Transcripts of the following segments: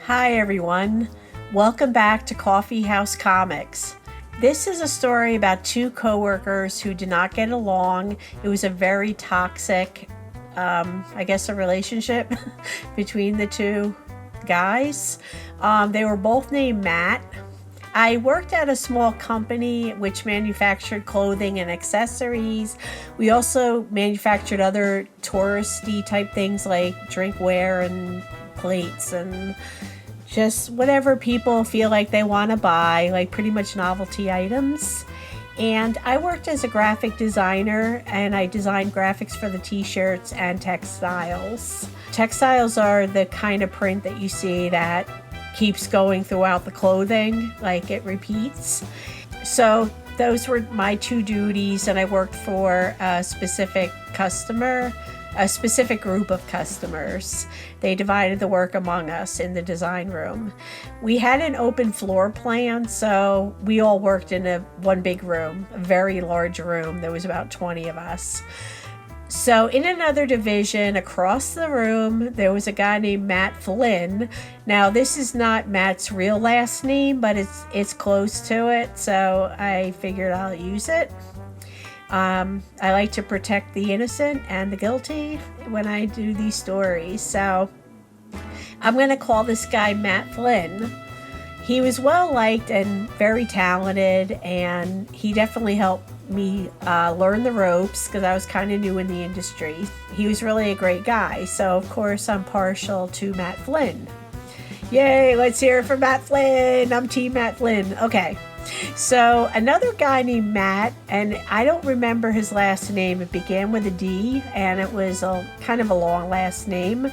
Hi everyone, welcome back to Coffeehouse Comics. This is a story about two coworkers who did not get along. It was a very toxic, a relationship between the two guys. They were both named Matt. I worked at a small company which manufactured clothing and accessories. We also manufactured other touristy type things like drinkware and plates and just whatever people feel like they want to buy, like pretty much novelty items. And I worked as a graphic designer, and I designed graphics for the t-shirts and textiles. Textiles are the kind of print that you see that keeps going throughout the clothing, like it repeats. So those were my two duties, and I worked for a specific group of customers. They divided the work among us in the design room. We had an open floor plan, so we all worked in one big room, a very large room. There was about 20 of us. So in another division across the room, there was a guy named Matt Flynn. Now, this is not Matt's real last name, but it's close to it, so I figured I'll use it. I like to protect the innocent and the guilty when I do these stories. So I'm going to call this guy Matt Flynn. He was well liked and very talented, and he definitely helped me learn the ropes because I was kind of new in the industry. He was really a great guy. So of course I'm partial to Matt Flynn. Yay, let's hear it for Matt Flynn. I'm Team Matt Flynn. Okay. So another guy named Matt, and I don't remember his last name. It began with a D, and it was kind of a long last name.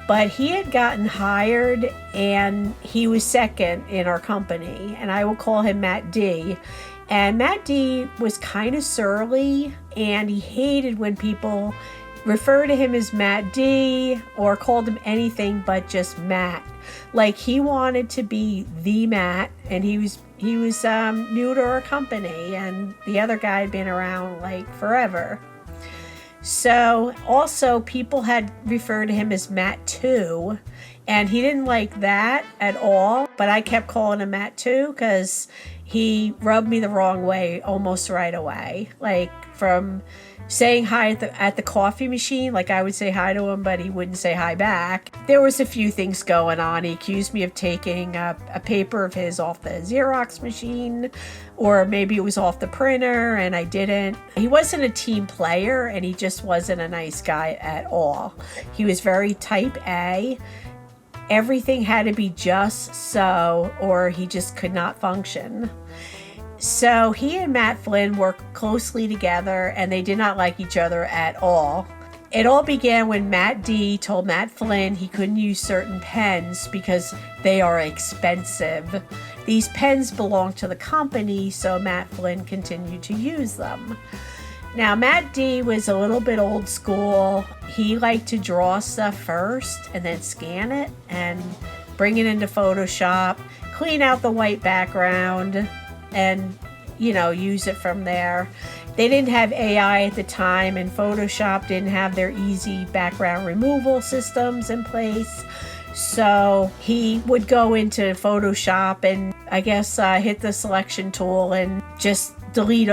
But he had gotten hired, and he was second in our company, and I will call him Matt D. And Matt D was kind of surly, and he hated when people refer to him as Matt D or called him anything but just Matt. Like, he wanted to be the Matt, and he was new to our company, and the other guy had been around like forever. So also people had referred to him as Matt 2, and he didn't like that at all, but I kept calling him Matt 2 because he rubbed me the wrong way almost right away. Like, from saying hi at the coffee machine, like I would say hi to him, but he wouldn't say hi back. There was a few things going on. He accused me of taking a paper of his off the Xerox machine, or maybe it was off the printer, and I didn't. He wasn't a team player, and he just wasn't a nice guy at all. He was very type A. Everything had to be just so, or he just could not function. So he and Matt Flynn worked closely together, and they did not like each other at all. It all began when Matt D told Matt Flynn he couldn't use certain pens because they are expensive. These pens belonged to the company, so Matt Flynn continued to use them. Now, Matt D was a little bit old school. He liked to draw stuff first and then scan it and bring it into Photoshop, clean out the white background, and use it from there. They didn't have AI at the time, and Photoshop didn't have their easy background removal systems in place. So he would go into Photoshop and hit the selection tool and just delete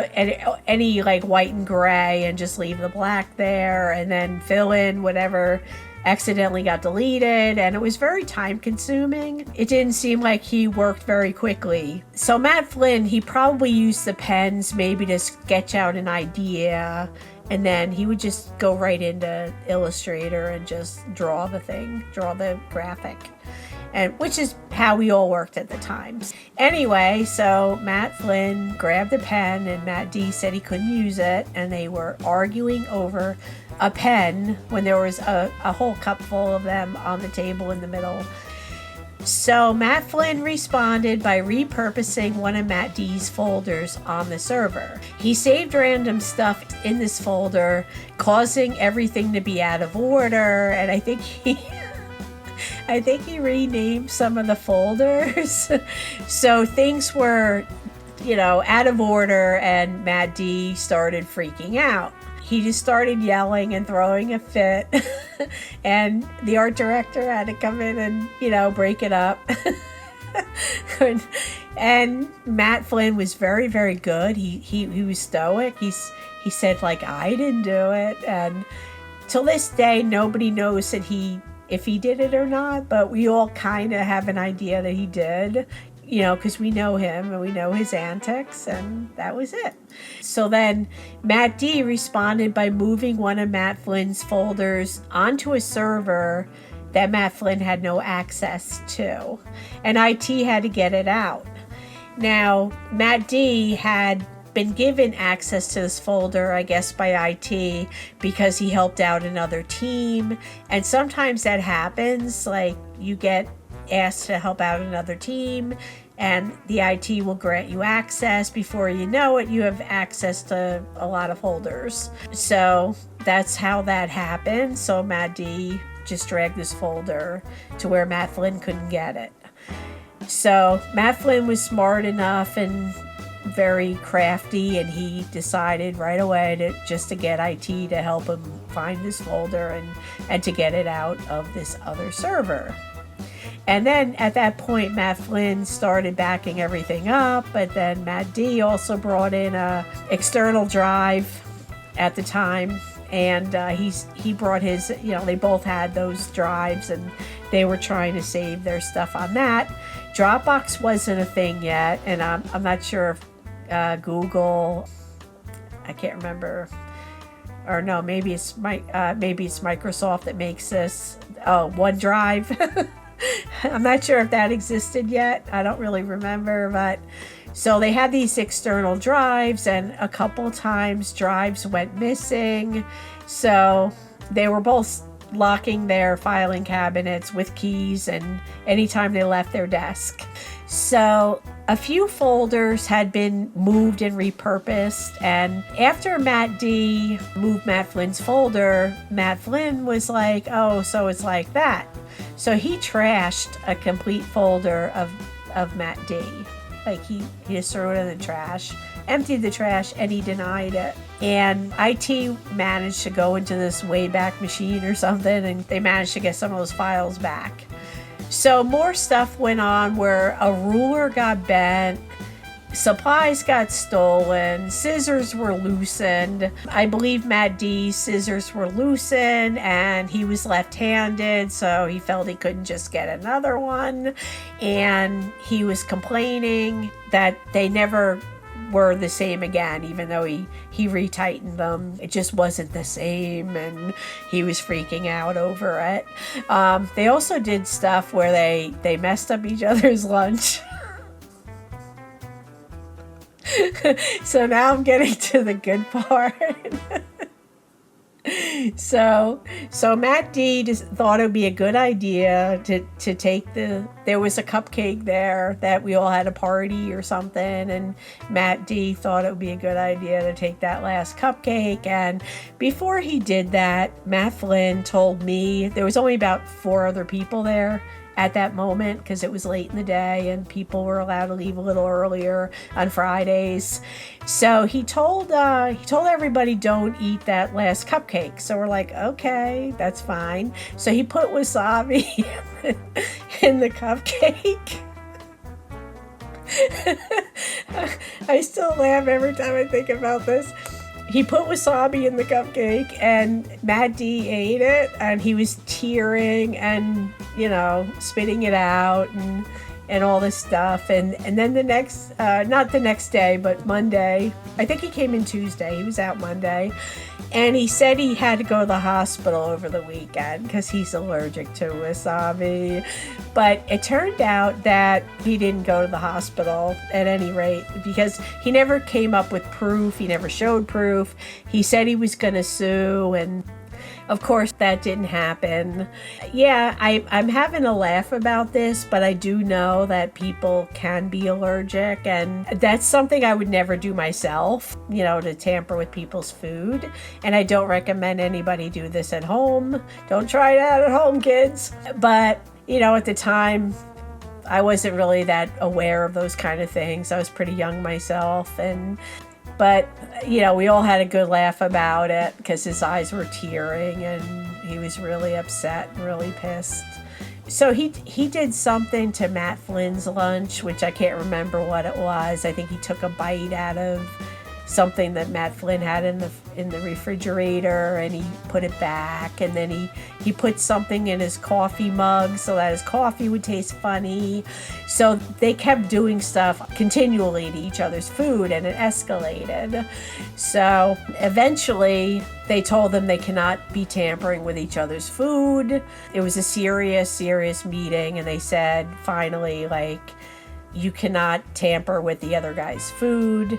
any like white and gray and just leave the black there, and then fill in whatever accidentally got deleted, and it was very time consuming. It didn't seem like he worked very quickly. So Matt Flynn, he probably used the pens maybe to sketch out an idea, and then he would just go right into Illustrator and just draw the graphic. And which is how we all worked at the time. Anyway, so Matt Flynn grabbed the pen, and Matt D said he couldn't use it, and they were arguing over a pen when there was a whole cup full of them on the table in the middle. So Matt Flynn responded by repurposing one of Matt D's folders on the server. He saved random stuff in this folder, causing everything to be out of order, and I think he renamed some of the folders. So things were, out of order, and Matt D started freaking out. he just started yelling and throwing a fit. And the art director had to come in and, break it up. And Matt Flynn was very, very good. He was stoic. He said, like, I didn't do it. And till this day, nobody knows that if he did it or not, but we all kind of have an idea that he did, because we know him and we know his antics, and that was it. So then Matt D responded by moving one of Matt Flynn's folders onto a server that Matt Flynn had no access to, and IT had to get it out. Now, Matt D had been given access to this folder, I guess, by IT because he helped out another team. And sometimes that happens, like you get asked to help out another team and the IT will grant you access. Before you know it, you have access to a lot of folders. So that's how that happened. So Matt D just dragged this folder to where Matt Flynn couldn't get it. So Matt Flynn was smart enough and very crafty, and he decided right away to get IT to help him find this folder and to get it out of this other server. And then at that point, Matt Flynn started backing everything up, but then Matt D also brought in a external drive at the time, and he brought his, they both had those drives, and they were trying to save their stuff on that. Dropbox wasn't a thing yet, and I'm not sure if Google, I can't remember, or no, maybe it's Microsoft that makes this. Oh, OneDrive. I'm not sure if that existed yet. I don't really remember, but so they had these external drives, and a couple times drives went missing. So they were both locking their filing cabinets with keys, and anytime they left their desk. So a few folders had been moved and repurposed, and after Matt D moved Matt Flynn's folder, Matt Flynn was like, oh, so it's like that. So he trashed a complete folder of Matt D. Like he just threw it in the trash, emptied the trash, and he denied it. And IT managed to go into this Wayback Machine or something, and they managed to get some of those files back. So more stuff went on where a ruler got bent, supplies got stolen, scissors were loosened. I believe Matt D's scissors were loosened and he was left-handed, so he felt he couldn't just get another one. And he was complaining that they never were the same again, even though he retightened them. It just wasn't the same, and he was freaking out over it. They also did stuff where they messed up each other's lunch. So now I'm getting to the good part. So Matt D just thought it would be a good idea to take there was a cupcake there that we all had a party or something, and Matt D thought it would be a good idea to take that last cupcake. And before he did that, Matt Flynn told me there was only about 4 other people there at that moment because it was late in the day and people were allowed to leave a little earlier on Fridays. So he told everybody don't eat that last cupcake. So we're like, okay, that's fine. So he put wasabi in the cupcake. I still laugh every time I think about this. He put wasabi in the cupcake and Matt D ate it, and he was tearing and, spitting it out and all this stuff. And then the next, not the next day, but Monday, I think he came in Tuesday. He was out Monday. And he said he had to go to the hospital over the weekend because he's allergic to wasabi. But it turned out that he didn't go to the hospital at any rate because he never came up with proof. He never showed proof. He said he was going to sue, and of course, that didn't happen. Yeah, I'm having a laugh about this, but I do know that people can be allergic, and that's something I would never do myself, to tamper with people's food. And I don't recommend anybody do this at home. Don't try it out at home, kids. But, at the time, I wasn't really that aware of those kind of things. I was pretty young myself, and But, we all had a good laugh about it because his eyes were tearing and he was really upset and really pissed. So he did something to Matt Flynn's lunch, which I can't remember what it was. I think he took a bite out of something that Matt Flynn had in the refrigerator, and he put it back, and then he put something in his coffee mug so that his coffee would taste funny. So they kept doing stuff continually to each other's food, and it escalated. So eventually they told them they cannot be tampering with each other's food. It was a serious meeting, and they said finally, like, you cannot tamper with the other guy's food,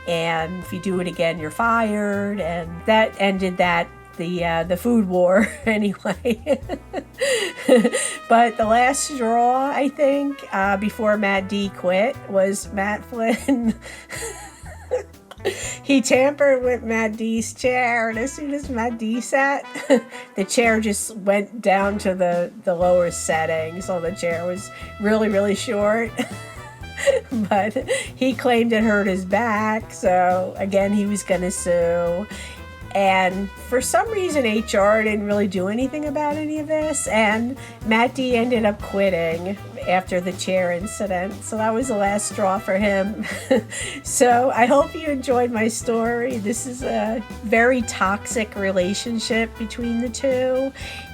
and if you do it again, you're fired. And that ended the food war anyway. But the last straw, I think, before Matt D quit, was Matt Flynn. He tampered with Matt D's chair, and as soon as Matt D sat, the chair just went down to the lower setting, so the chair was really, really short. But he claimed it hurt his back, so again, he was going to sue. And for some reason, HR didn't really do anything about any of this, and Matt D ended up quitting after the chair incident. So that was the last straw for him. So I hope you enjoyed my story. This is a very toxic relationship between the two,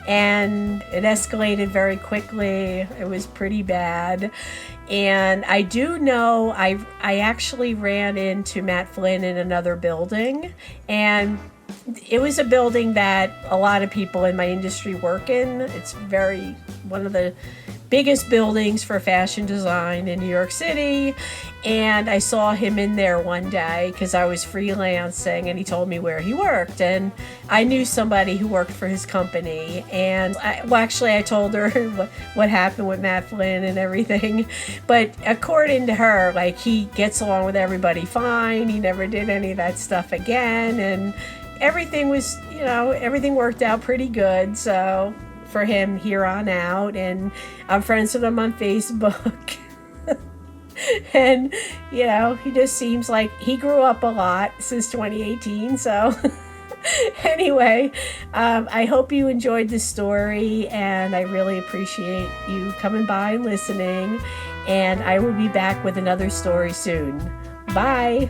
and it escalated very quickly. It was pretty bad. And I do know I actually ran into Matt Flynn in another building, and it was a building that a lot of people in my industry work in. It's one of the biggest buildings for fashion design in New York City. And I saw him in there one day because I was freelancing, and he told me where he worked. And I knew somebody who worked for his company. And I told her what happened with Matt Flynn and everything. But according to her, like, he gets along with everybody fine. He never did any of that stuff again. And everything was, everything worked out pretty good. So for him here on out, and I'm friends with him on Facebook. And, he just seems like he grew up a lot since 2018. So anyway, I hope you enjoyed the story, and I really appreciate you coming by and listening. And I will be back with another story soon. Bye.